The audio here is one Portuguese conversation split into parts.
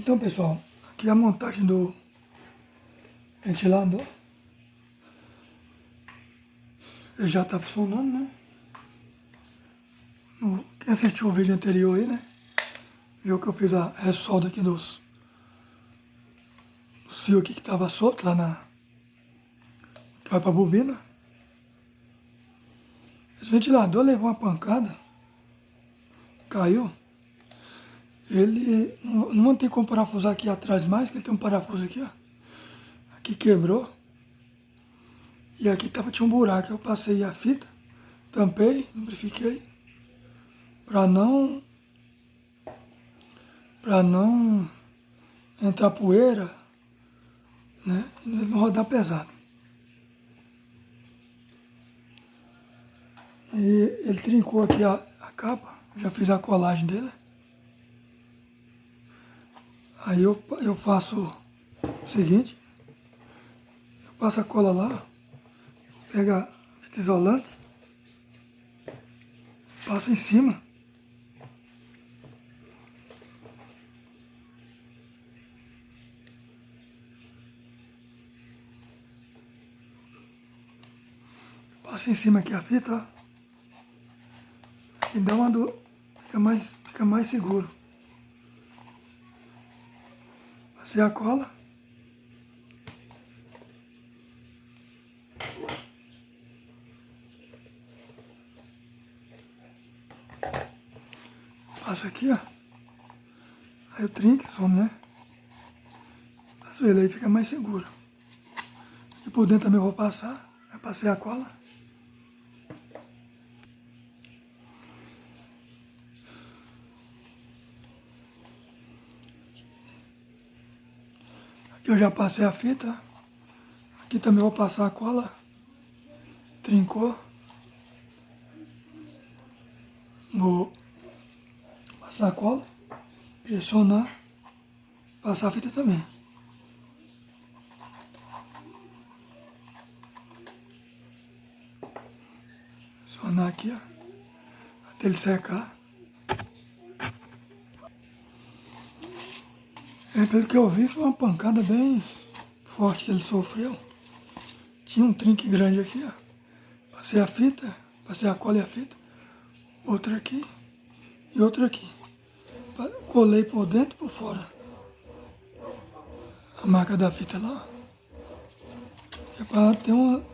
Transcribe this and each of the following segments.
Então, pessoal, aqui é a montagem do ventilador. Ele já está funcionando, né? Quem assistiu o vídeo anterior aí, né? Viu que eu fiz a ressolda aqui dos fios aqui que estava solto lá na... que vai para a bobina. Esse ventilador levou uma pancada, caiu. Ele não tem como parafusar aqui atrás mais, que ele tem um parafuso aqui, ó. Aqui quebrou. E aqui tinha um buraco. Eu passei a fita, tampei, lubrifiquei, para não entrar poeira, né? E não rodar pesado. E ele trincou aqui a capa, já fiz a colagem dele. Aí eu faço o seguinte, eu passo a cola lá, pego a fita isolante, passo em cima. Passo em cima aqui a fita, ó. E dá uma fica mais seguro. Passei a cola. Passo aqui, ó. Aí o trinque some, né? Passo ele aí, fica mais seguro. E por dentro também eu vou passar. Já passei a cola. Aqui eu já passei a fita. Aqui também vou passar a cola. Trincou. Vou passar a cola. Pressionar. Passar a fita também. Pressionar aqui, ó. Até ele secar. Pelo que eu vi, foi uma pancada bem forte que ele sofreu. Tinha um trinque grande aqui, ó. Passei a fita, passei a cola e a fita. Outra aqui e outra aqui. Colei por dentro e por fora. A marca da fita lá, ó. É para ter uma...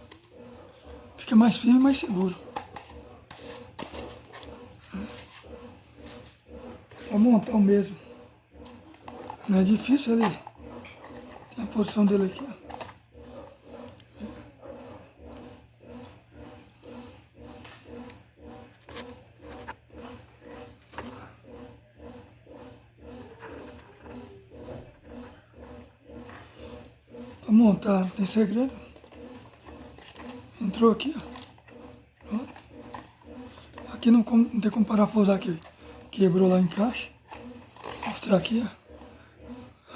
Fica mais firme e mais seguro. Vou montar o mesmo. Não é difícil ali. Tem a posição dele aqui, ó. Para montar, não tem segredo. Entrou aqui, ó. Pronto. Aqui não tem como parafusar aqui. Quebrou lá o encaixe. Vou mostrar aqui, ó.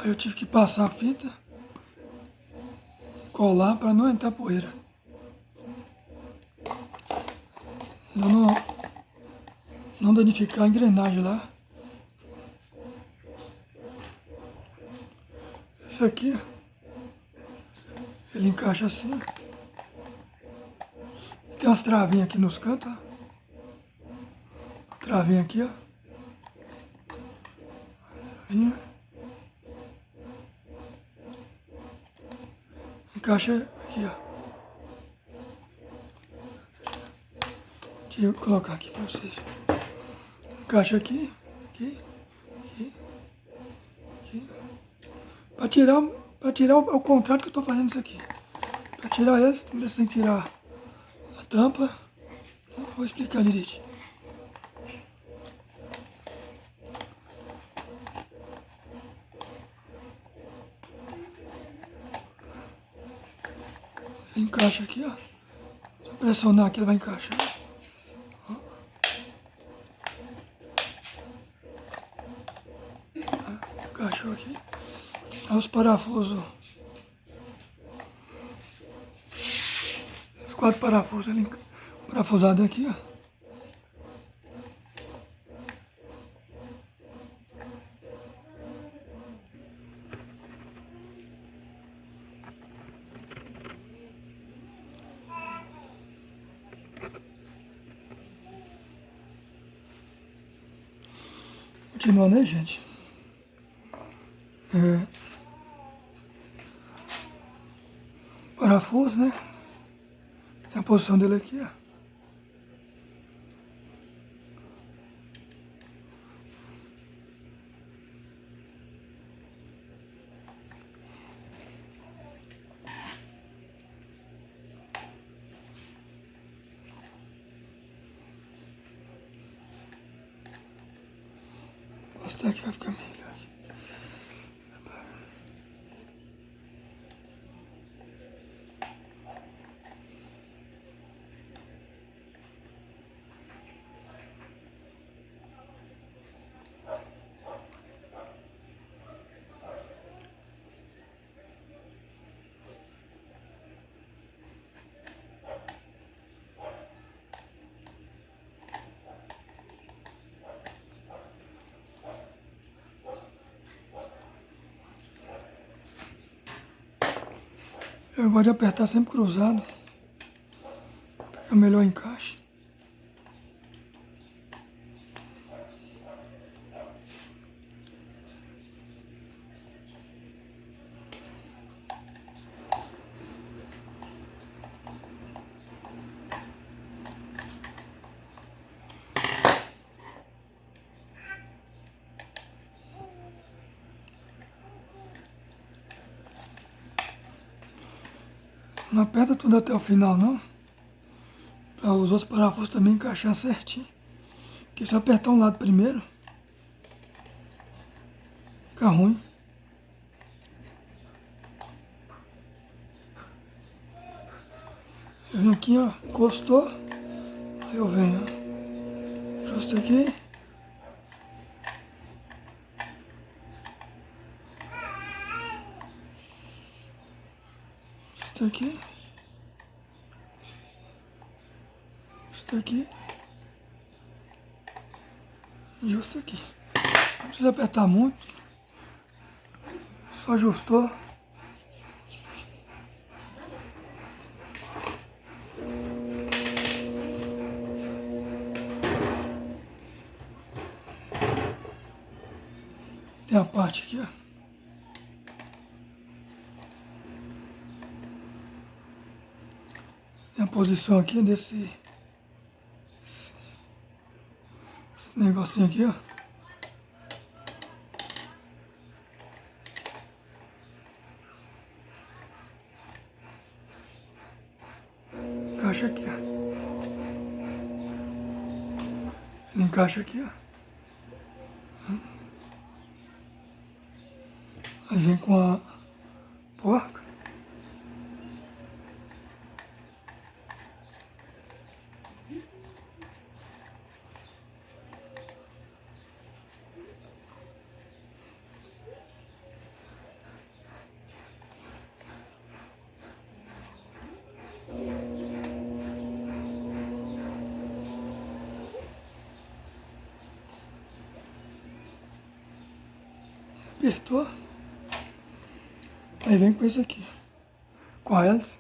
Aí eu tive que passar a fita, colar para não entrar poeira. Não danificar a engrenagem lá. Esse aqui, ó, ele encaixa assim. E tem umas travinhas aqui nos cantos, ó. Travinha aqui, ó. Travinha. Encaixa aqui, ó. Deixa eu colocar aqui para vocês. Encaixa aqui, aqui, aqui, aqui. Para tirar o contrário que eu estou fazendo isso aqui. Para tirar esse, você tem que tirar a tampa. Vou explicar direito. Encaixa aqui, ó. Se eu pressionar aqui, ele vai encaixar. Ó. Encaixou aqui. Aí os parafusos. Esses 4 parafusos ali, parafusados aqui, ó. Continuando aí, gente. Parafuso, né? Tem a posição dele aqui, ó. Postar aqui vai ficar melhor. Eu gosto de apertar sempre cruzado, para ficar melhor encaixe. Não aperta tudo até o final, não. Para os outros parafusos também encaixar certinho. Porque se eu apertar um lado primeiro, fica ruim. Eu venho aqui, ó, encostou. Aí eu venho, ó. Justo aqui. Justo aqui. Justo aqui. Justo aqui. Não precisa apertar muito. Só ajustou. Tem a parte aqui, ó. Tem a posição aqui desse esse negocinho aqui, ó. Encaixa aqui, ó. Ele encaixa aqui, ó. Aí vem com a porca. Apertou. Aí vem com isso aqui. Com a hélice.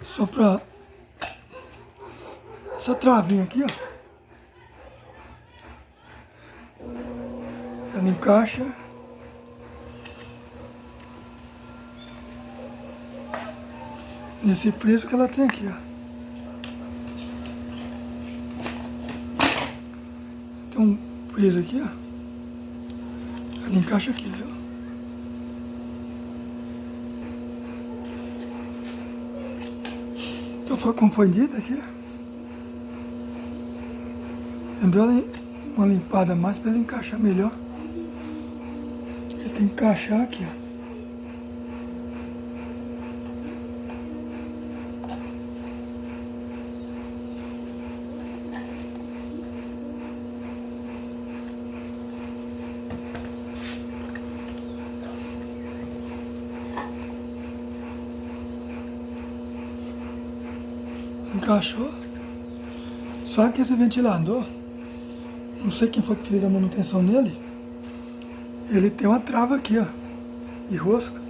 Só pra essa travinha aqui, ó. Ela encaixa. Nesse friso que ela tem aqui, ó. Tem um friso aqui, ó. Ela encaixa aqui, viu? Então foi confundida aqui. Eu dei uma limpada a mais para ele encaixar melhor. Ele tem que encaixar aqui, ó. Encaixou. Só que esse ventilador, não sei quem foi que fez a manutenção nele, ele tem uma trava aqui, ó, de rosca.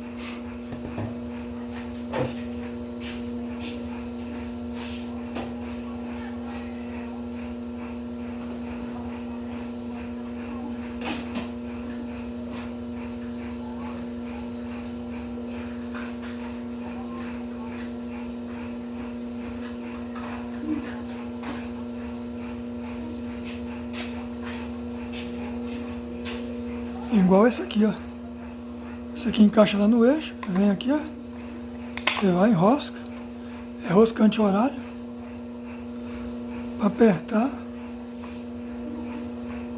igual esse aqui, ó. Esse aqui encaixa lá no eixo, vem aqui, ó. Você vai, enrosca. É rosca anti-horário. Para apertar.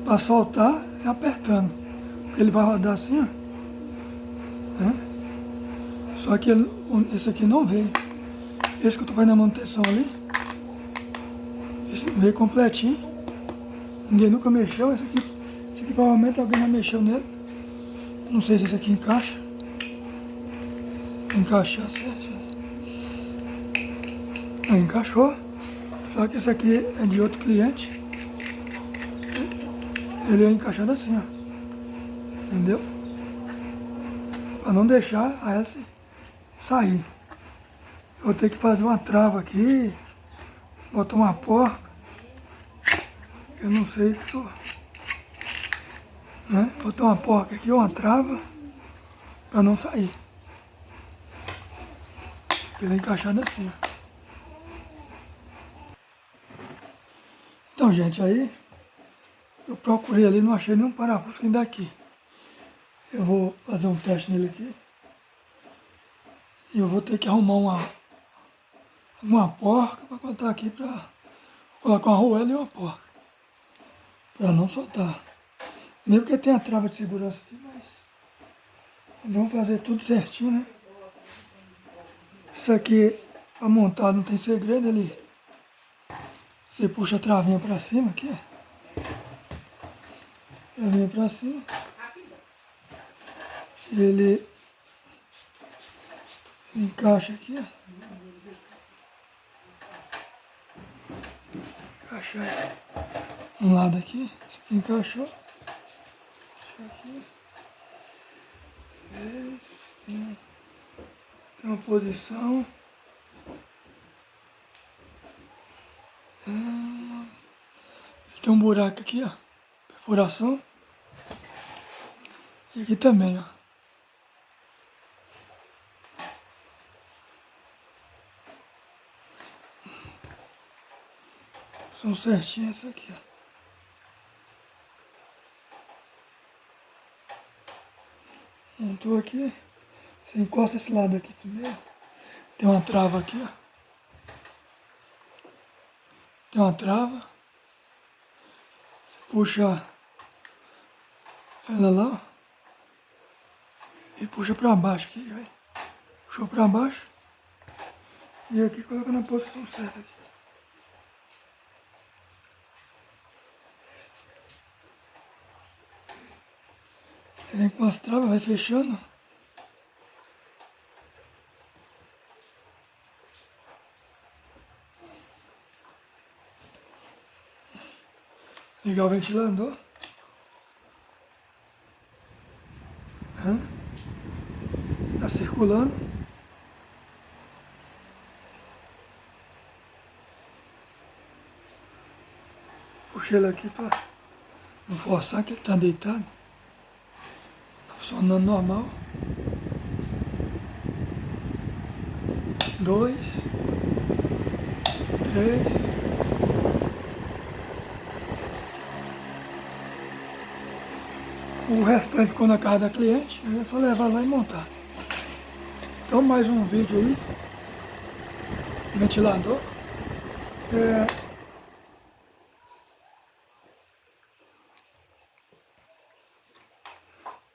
Para soltar, é apertando. Porque ele vai rodar assim, ó. Né? Só que esse aqui não veio. Esse que eu tô fazendo a manutenção ali. Esse veio completinho. Ninguém nunca mexeu. Esse aqui provavelmente alguém já mexeu nele. Não sei se esse aqui encaixa. Encaixar certo. Aí encaixou. Só que esse aqui é de outro cliente. Ele é encaixado assim, ó. Entendeu? Para não deixar a hélice sair. Eu vou ter que fazer uma trava aqui. Botar uma porca. Eu não sei o que eu... Né? Botar uma porca aqui, uma trava. Para não sair. Ele é encaixado assim, ó. Então, gente, aí eu procurei ali, não achei nenhum parafuso que ainda aqui. Eu vou fazer um teste nele aqui. E eu vou ter que arrumar uma porca para botar aqui para colocar uma arruela e uma porca. Para não soltar. Mesmo que tem a trava de segurança aqui, mas vamos fazer tudo certinho, né? Isso aqui para montar não tem segredo ali. Você puxa a travinha para cima aqui, ó. Travinha para cima. Ele encaixa aqui, ó. Encaixar um lado aqui. Esse aqui encaixou. Deixa aqui. Esse tem uma posição. Tem um buraco aqui, ó. Perfuração. E aqui também, ó. São certinhas essa aqui, ó. Montou aqui. Você encosta esse lado aqui primeiro. Tem uma trava aqui, ó. Tem uma trava. Você puxa ela lá, ó. E puxa pra baixo aqui, vai. Puxou pra baixo. E aqui coloca na posição certa aqui. Aí vem com as travas, vai fechando. Ligar o ventilador. Tá circulando. Puxei ele aqui para não forçar, que ele tá deitado. Tá funcionando normal. 2, 3. O restante ficou na casa da cliente, aí é só levar lá e montar. Então mais um vídeo aí. Ventilador.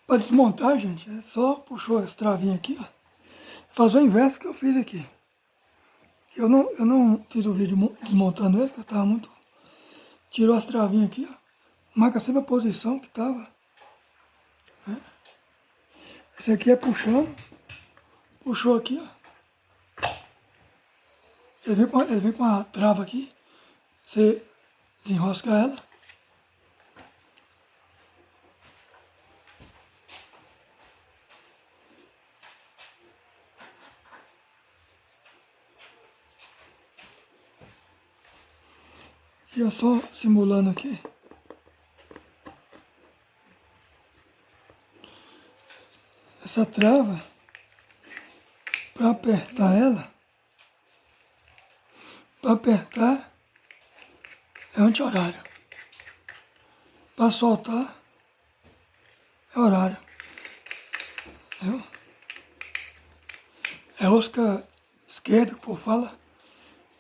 Para desmontar, gente, é só puxou as travinhas aqui, ó. Fazer o inverso que eu fiz aqui. Eu não fiz o vídeo desmontando ele, porque eu tava muito... Tirou as travinhas aqui, ó. Marca sempre a posição que tava. Né? Esse aqui é puxando. Puxou aqui, ó. Ele vem com a trava aqui. Você desenrosca ela. E é só simulando aqui. Essa trava, para apertar ela, para apertar é anti-horário. Para soltar é horário. Viu? É rosca esquerda que o povo fala.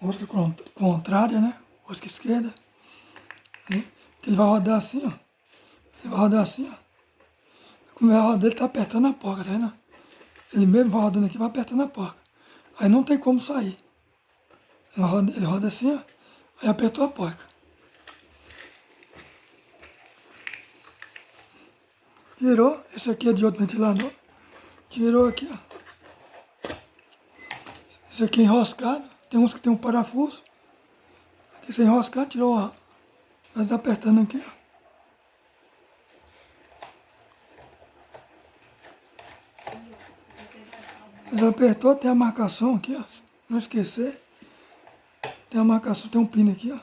Rosca contrária, né? Rosca esquerda. Né? Que ele vai rodar assim, ó. Ele vai rodar assim, ó. Como ele vai rodar, ele tá apertando a porca, tá vendo? Ele mesmo vai rodando aqui, vai apertando a porca. Aí não tem como sair. Ele roda assim, ó. Aí apertou a porca. Tirou. Esse aqui é de outro ventilador. Tirou aqui, ó. Esse aqui é enroscado. Tem uns que tem um parafuso. Aqui sem enroscar, tirou, ó. Mas apertando aqui, ó. Mas apertou, tem a marcação aqui, ó. Não esquecer. Tem a marcação, tem um pino aqui, ó.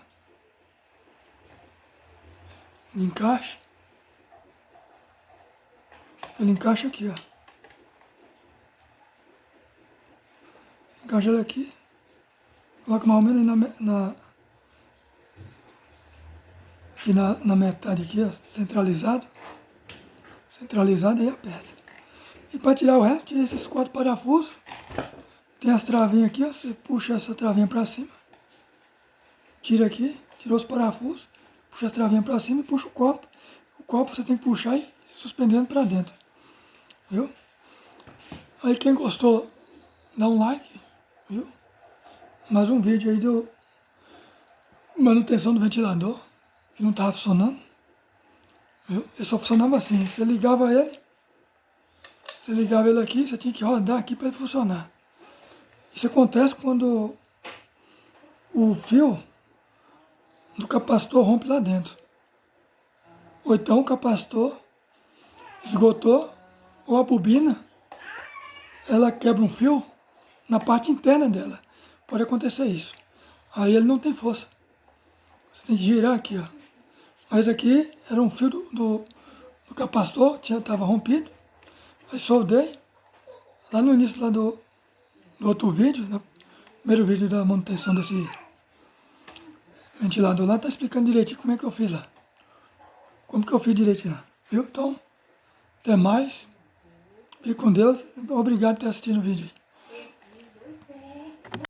Ele encaixa. Ele encaixa aqui, ó. Encaixa ele aqui. Coloca mais ou menos aí aqui na metade aqui, ó. Centralizado. Centralizado, aí aperta. E para tirar o resto, tira esses 4 parafusos. Tem as travinhas aqui, ó. Você puxa essa travinha para cima. Tira aqui, tirou os parafusos. Puxa as travinhas para cima e puxa o copo. O copo você tem que puxar e suspendendo para dentro. Viu? Aí quem gostou, dá um like. Viu? Mais um vídeo aí do manutenção do ventilador. Que não estava funcionando. Viu? Ele só funcionava assim. Você ligava ele aqui, você tinha que rodar aqui para ele funcionar. Isso acontece quando o fio do capacitor rompe lá dentro. Ou então o capacitor esgotou, ou a bobina, ela quebra um fio na parte interna dela. Pode acontecer isso. Aí ele não tem força. Você tem que girar aqui, ó. Mas aqui era um fio do capacitor, estava rompido. Aí soldei. Lá no início do outro vídeo, no primeiro vídeo da manutenção desse ventilador lá, tá explicando direitinho como é que eu fiz lá. Como que eu fiz direitinho lá. Viu? Então, até mais. Fique com Deus. Obrigado por ter assistido o vídeo.